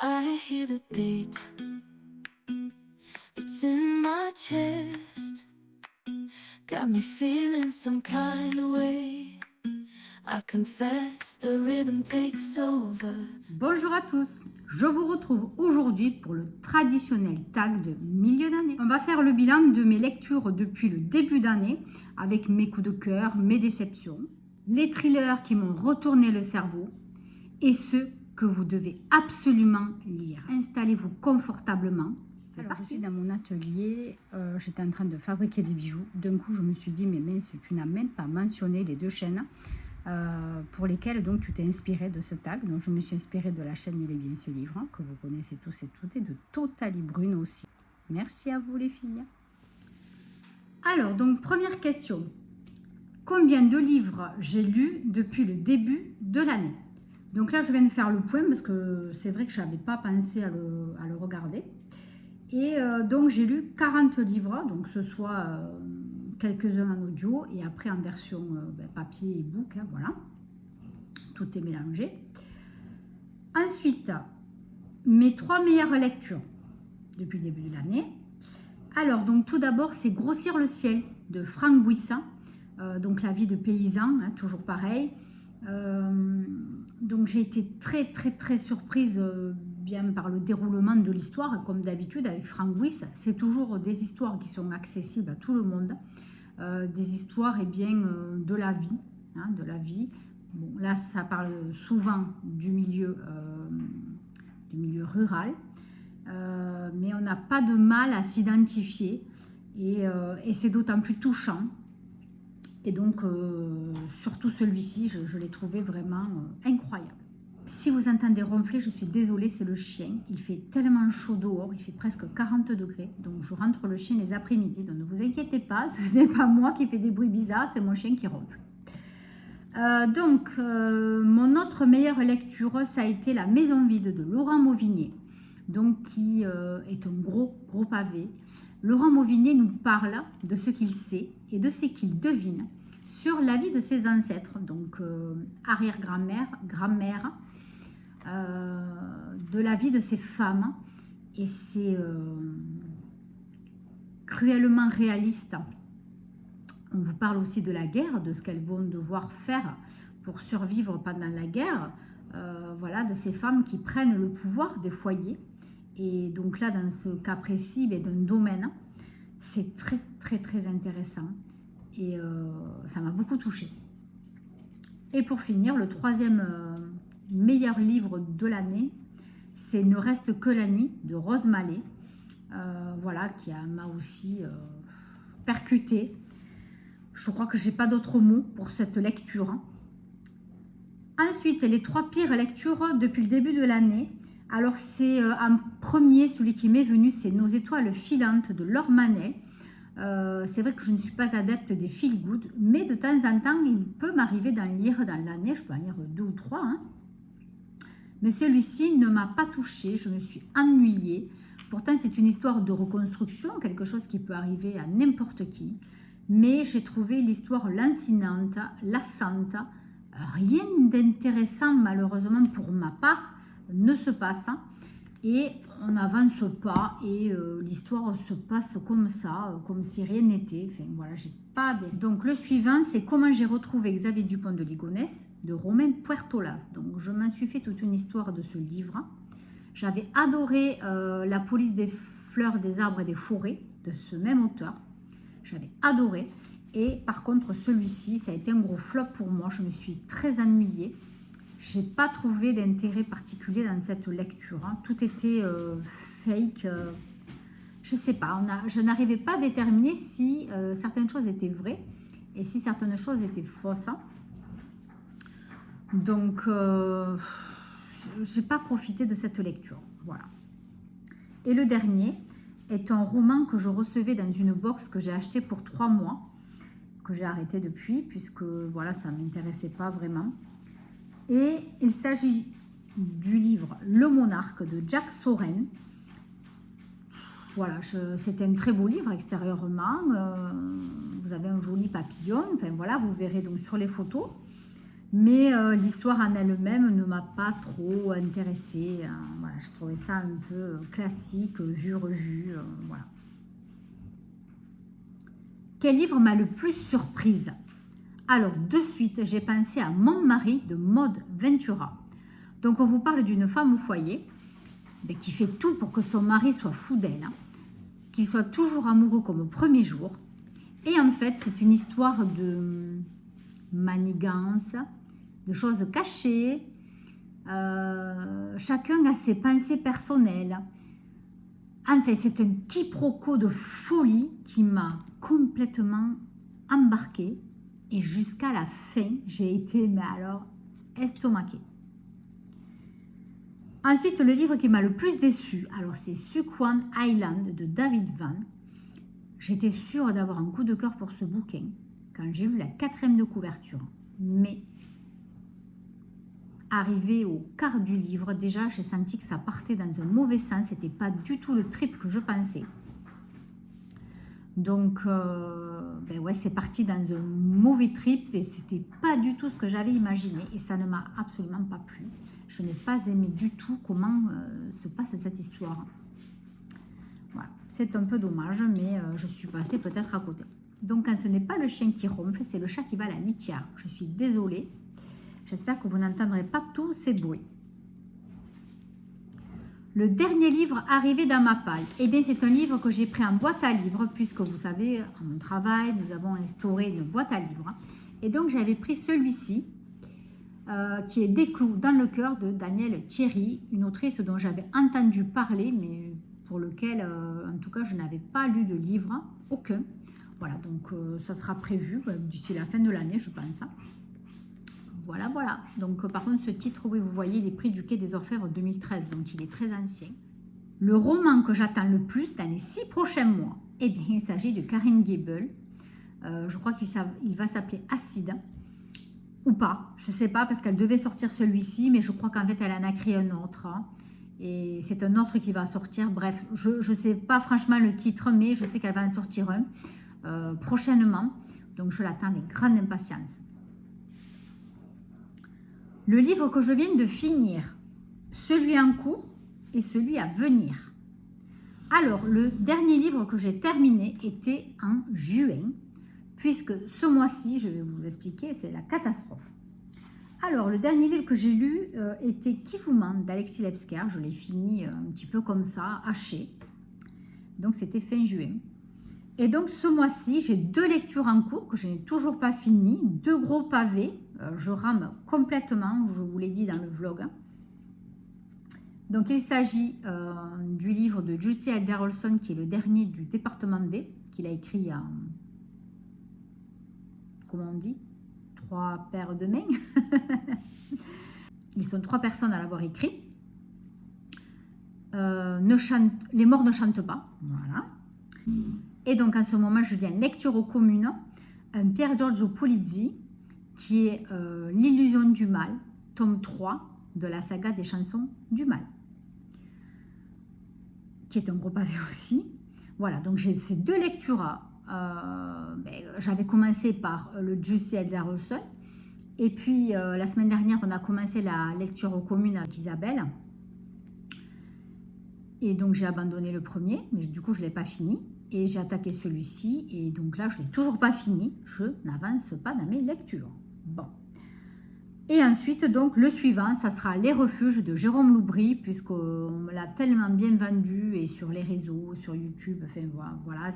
I hear the beat, it's in my chest, got me feeling some kind of way. I confess the rhythm takes over. Bonjour à tous, je vous retrouve aujourd'hui pour le traditionnel tag de milieu d'année. On va faire le bilan de mes lectures depuis le début d'année avec mes coups de cœur, mes déceptions, les thrillers qui m'ont retourné le cerveau et ceux que vous devez absolument lire. Installez-vous confortablement. Alors, je suis dans mon atelier, j'étais en train de fabriquer des bijoux. D'un coup, je me suis dit, mais mince, tu n'as même pas mentionné les deux chaînes pour lesquelles donc, tu t'es inspiré de ce tag. Donc, je me suis inspirée de la chaîne Il est bien ce livre, que vous connaissez tous et toutes, et de Totally Brune aussi. Merci à vous les filles. Alors, donc, première question. Combien de livres j'ai lus depuis le début de l'année? Donc là, je viens de faire le point parce que c'est vrai que je n'avais pas pensé à le regarder. Et donc, j'ai lu 40 livres, donc ce soit quelques-uns en audio et après en version papier et book, hein, voilà. Tout est mélangé. Ensuite, mes 3 meilleures lectures depuis le début de l'année. Alors, donc tout d'abord, c'est Grossir le ciel de Franck Bouissin. Donc la vie de paysan, hein, toujours pareil. Donc j'ai été très surprise bien par le déroulement de l'histoire. Comme d'habitude avec Franck Bouissin, c'est toujours des histoires qui sont accessibles à tout le monde. Des histoires de la vie. Hein, de la vie. Bon, là, ça parle souvent du milieu rural. Mais on n'a pas de mal à s'identifier. Et c'est d'autant plus touchant. Et donc, surtout celui-ci, je l'ai trouvé vraiment incroyable. Si vous entendez ronfler, je suis désolée, c'est le chien. Il fait tellement chaud dehors, il fait presque 40 degrés. Donc, je rentre le chien les après-midi. Donc, ne vous inquiétez pas, ce n'est pas moi qui fais des bruits bizarres, c'est mon chien qui ronfle. Mon autre meilleure lecture, ça a été La maison vide de Laurent Mauvigné. Donc, qui est un gros pavé. Laurent Mauvigné nous parle de ce qu'il sait et de ce qu'il devine sur la vie de ses ancêtres, donc arrière-grand-mère, grand-mère, de la vie de ces femmes. Et c'est cruellement réaliste. On vous parle aussi de la guerre, de ce qu'elles vont devoir faire pour survivre pendant la guerre. Voilà, de ces femmes qui prennent le pouvoir des foyers. Et donc là, dans ce cas précis, d'un domaine, c'est très intéressant. Et ça m'a beaucoup touchée. Et pour finir, le troisième meilleur livre de l'année, c'est Ne reste que la nuit de Rose Mallet. Voilà, qui m'a aussi percutée. Je crois que je n'ai pas d'autres mots pour cette lecture. Ensuite, les 3 pires lectures depuis le début de l'année. Alors, c'est en premier, celui qui m'est venu, c'est Nos étoiles filantes de Laure Manet. C'est vrai que je ne suis pas adepte des feel good, mais de temps en temps, il peut m'arriver d'en lire dans l'année. Je peux en lire 2 ou 3. Hein. Mais celui-ci ne m'a pas touchée, je me suis ennuyée. Pourtant, c'est une histoire de reconstruction, quelque chose qui peut arriver à n'importe qui. Mais j'ai trouvé l'histoire lancinante, lassante. Rien d'intéressant, malheureusement pour ma part, ne se passe. Et on n'avance pas et l'histoire se passe comme ça, comme si rien n'était. Enfin, voilà, j'ai pas de... Donc, le suivant, c'est Comment j'ai retrouvé Xavier Dupont de Ligonnès de Romain Puertolas. Donc, je m'en suis fait toute une histoire de ce livre. J'avais adoré La police des fleurs, des arbres et des forêts de ce même auteur. J'avais adoré. Et par contre, celui-ci, ça a été un gros flop pour moi. Je me suis très ennuyée. Je n'ai pas trouvé d'intérêt particulier dans cette lecture. Hein. Tout était fake. Je ne sais pas. Je n'arrivais pas à déterminer si certaines choses étaient vraies et si certaines choses étaient fausses. Donc, je n'ai pas profité de cette lecture. Voilà. Et le dernier est un roman que je recevais dans une box que j'ai acheté pour 3 mois, que j'ai arrêté depuis, puisque voilà, ça ne m'intéressait pas vraiment. Et il s'agit du livre Le Monarque de Jack Soren. Voilà, c'est un très beau livre extérieurement. Vous avez un joli papillon. Enfin voilà, vous verrez donc sur les photos. Mais l'histoire en elle-même ne m'a pas trop intéressée. Voilà, je trouvais ça un peu classique, vu, revu. Voilà. Quel livre m'a le plus surprise? Alors, de suite, j'ai pensé à Mon mari de Maud Ventura. Donc, on vous parle d'une femme au foyer qui fait tout pour que son mari soit fou d'elle, hein, qu'il soit toujours amoureux comme au premier jour. Et en fait, c'est une histoire de manigance, de choses cachées. Chacun a ses pensées personnelles. Enfin, c'est un quiproquo de folie qui m'a complètement embarquée. Et jusqu'à la fin, j'ai été, mais alors, estomaquée. Ensuite, le livre qui m'a le plus déçu, alors c'est Suquan Island de David Vann. J'étais sûre d'avoir un coup de cœur pour ce bouquin quand j'ai vu la 4e de couverture. Mais arrivé au quart du livre, déjà j'ai senti que ça partait dans un mauvais sens. C'était pas du tout le trip que je pensais. Donc, ouais, c'est parti dans un mauvais trip et c'était pas du tout ce que j'avais imaginé et ça ne m'a absolument pas plu. Je n'ai pas aimé du tout comment se passe cette histoire. Voilà, c'est un peu dommage, mais je suis passée peut-être à côté. Donc, quand ce n'est pas le chien qui ronfle, c'est le chat qui va à la litière. Je suis désolée. J'espère que vous n'entendrez pas tous ces bruits. Le dernier livre arrivé dans ma palle, eh bien c'est un livre que j'ai pris en boîte à livres, puisque vous savez, à mon travail, nous avons instauré une boîte à livres. Et donc j'avais pris celui-ci, qui est Des clous dans le cœur de Danielle Thierry, une autrice dont j'avais entendu parler, mais pour lequel, en tout cas, je n'avais pas lu de livre, aucun. Voilà, donc ça sera prévu d'ici la fin de l'année, je pense. Voilà, voilà. Donc, par contre, ce titre, oui, vous voyez, il est pris du Quai des Orfèvres 2013, donc il est très ancien. Le roman que j'attends le plus dans les 6 prochains mois, eh bien, il s'agit de Karine Gable. Je crois qu'il va s'appeler Acide, ou pas, je ne sais pas, parce qu'elle devait sortir celui-ci, mais je crois qu'en fait, elle en a créé un autre. Et c'est un autre qui va sortir. Bref, je ne sais pas franchement le titre, mais je sais qu'elle va en sortir un prochainement. Donc, je l'attends avec grande impatience. Le livre que je viens de finir, celui en cours et celui à venir. Alors, le dernier livre que j'ai terminé était en juin, puisque ce mois-ci, je vais vous expliquer, c'est la catastrophe. Alors, le dernier livre que j'ai lu était Qui vous ment d'Alexis Lepsker. Je l'ai fini un petit peu comme ça, haché. Donc, c'était fin juin. Et donc, ce mois-ci, j'ai 2 lectures en cours que je n'ai toujours pas finies, 2 gros pavés. Je rame complètement, je vous l'ai dit dans le vlog. Donc, il s'agit du livre de Jussi Adler-Olson, qui est le dernier du département B, qu'il a écrit en, comment on dit, 3 paires de mains. Ils sont 3 personnes à l'avoir écrit. Les morts ne chantent pas. Voilà. Et donc, en ce moment, je lis en lecture aux communes un Pier Giorgio Polizzi, qui est L'illusion du mal, tome 3 de la saga des chansons du mal, qui est un gros pavé aussi. Voilà, donc j'ai ces 2 lectures. J'avais commencé par le Jussi Adler-Olson, et puis la semaine dernière, on a commencé la lecture aux communes avec Isabelle. Et donc j'ai abandonné le premier, mais du coup je ne l'ai pas fini. Et j'ai attaqué celui-ci, et donc là je ne l'ai toujours pas fini. Je n'avance pas dans mes lectures. Bon. Et ensuite, donc, le suivant, ça sera Les Refuges de Jérôme Loubry, puisqu'on me l'a tellement bien vendu, et sur les réseaux, sur YouTube, enfin voilà,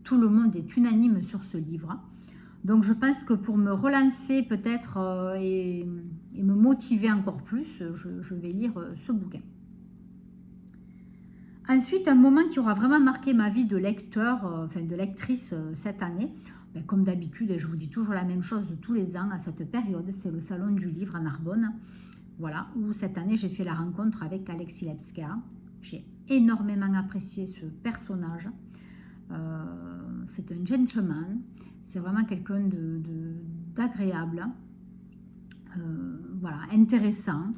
tout le monde est unanime sur ce livre. Donc je pense que pour me relancer peut-être et me motiver encore plus, je vais lire ce bouquin. Ensuite, un moment qui aura vraiment marqué ma vie de lecteur, enfin de lectrice cette année, comme d'habitude, je vous dis toujours la même chose tous les ans à cette période, c'est le Salon du Livre à Narbonne, voilà, où cette année j'ai fait la rencontre avec Alexis Lepsker. J'ai énormément apprécié ce personnage. C'est un gentleman, c'est vraiment quelqu'un d'agréable, voilà, intéressant.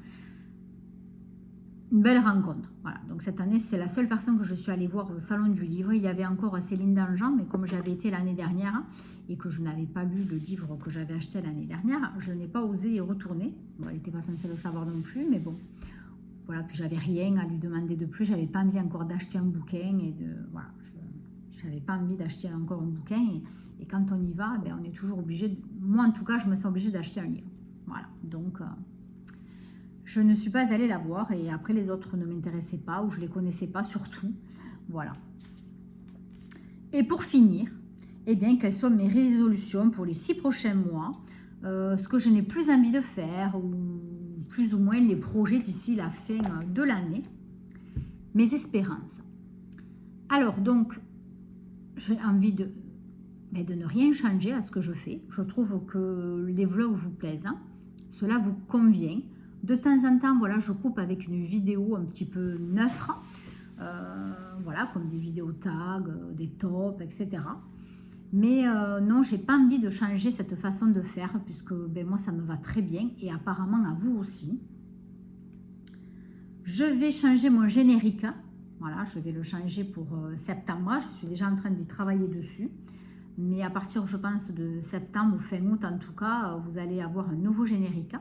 une belle rencontre. Voilà. Donc cette année, c'est la seule personne que je suis allée voir au Salon du Livre. Il y avait encore Céline Dangean, mais comme j'avais été l'année dernière et que je n'avais pas lu le livre que j'avais acheté l'année dernière, je n'ai pas osé y retourner. Bon, elle n'était pas censée le savoir non plus, mais bon. Voilà, puis j'avais rien à lui demander de plus. J'avais pas envie encore d'acheter un bouquin et de... Voilà, j'avais pas envie d'acheter encore un bouquin. Et quand on y va, ben, on est toujours obligé... Moi, en tout cas, je me sens obligée d'acheter un livre. Voilà, donc... je ne suis pas allée la voir et après les autres ne m'intéressaient pas ou je ne les connaissais pas surtout. Voilà. Et pour finir, eh bien, quelles sont mes résolutions pour les 6 prochains mois, ce que je n'ai plus envie de faire ou plus ou moins les projets d'ici la fin de l'année, mes espérances. Alors donc, j'ai envie de ne rien changer à ce que je fais. Je trouve que les vlogs vous plaisent, hein. Cela vous convient. De temps en temps, voilà, je coupe avec une vidéo un petit peu neutre, voilà, comme des vidéos tags, des tops, etc. Mais non, j'ai pas envie de changer cette façon de faire, puisque ben, moi, ça me va très bien, et apparemment à vous aussi. Je vais changer mon générique, voilà, je vais le changer pour septembre, je suis déjà en train d'y travailler dessus. Mais à partir, je pense, de septembre ou fin août, en tout cas, vous allez avoir un nouveau générique.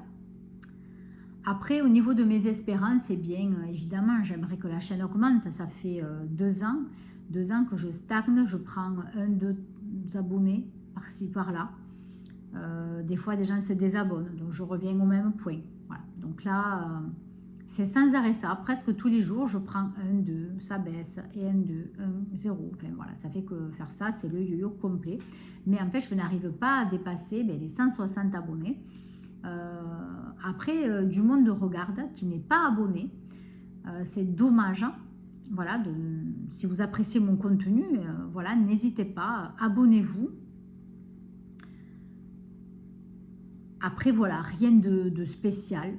Après, au niveau de mes espérances, eh bien, évidemment, j'aimerais que la chaîne augmente. Ça fait 2 ans que je stagne. Je prends 1-2 abonnés par-ci, par-là. Des fois, des gens se désabonnent. Donc, je reviens au même point. Voilà. Donc là, c'est sans arrêt ça. Presque tous les jours, je prends 1-2, ça baisse, et 1-2, 1-0. Enfin, voilà, ça fait que faire ça, c'est le yo-yo complet. Mais en fait, je n'arrive pas à dépasser les 160 abonnés. Après, du monde regarde qui n'est pas abonné. C'est dommage. Hein. Voilà, si vous appréciez mon contenu, voilà, n'hésitez pas, abonnez-vous. Après, voilà, rien de spécial.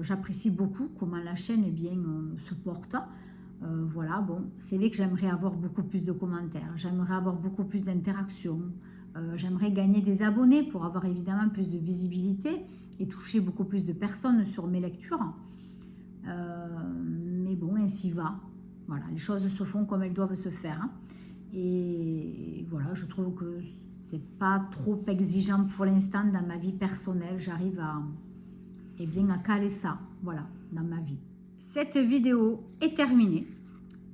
J'apprécie beaucoup comment la chaîne eh bien, se porte. Voilà, bon, c'est vrai que j'aimerais avoir beaucoup plus de commentaires. J'aimerais avoir beaucoup plus d'interactions. J'aimerais gagner des abonnés pour avoir évidemment plus de visibilité et toucher beaucoup plus de personnes sur mes lectures. Mais bon, ainsi va. Voilà, les choses se font comme elles doivent se faire. Hein. Et voilà, je trouve que c'est pas trop exigeant pour l'instant dans ma vie personnelle. J'arrive à caler ça, voilà, dans ma vie. Cette vidéo est terminée.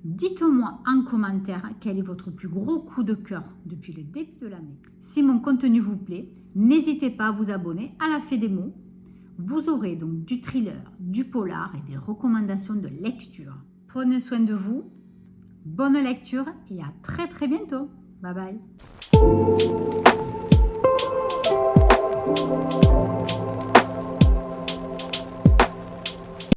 Dites-moi en commentaire quel est votre plus gros coup de cœur depuis le début de l'année. Si mon contenu vous plaît, n'hésitez pas à vous abonner à la Fée des mots. Vous aurez donc du thriller, du polar et des recommandations de lecture. Prenez soin de vous, bonne lecture et à très très bientôt. Bye bye.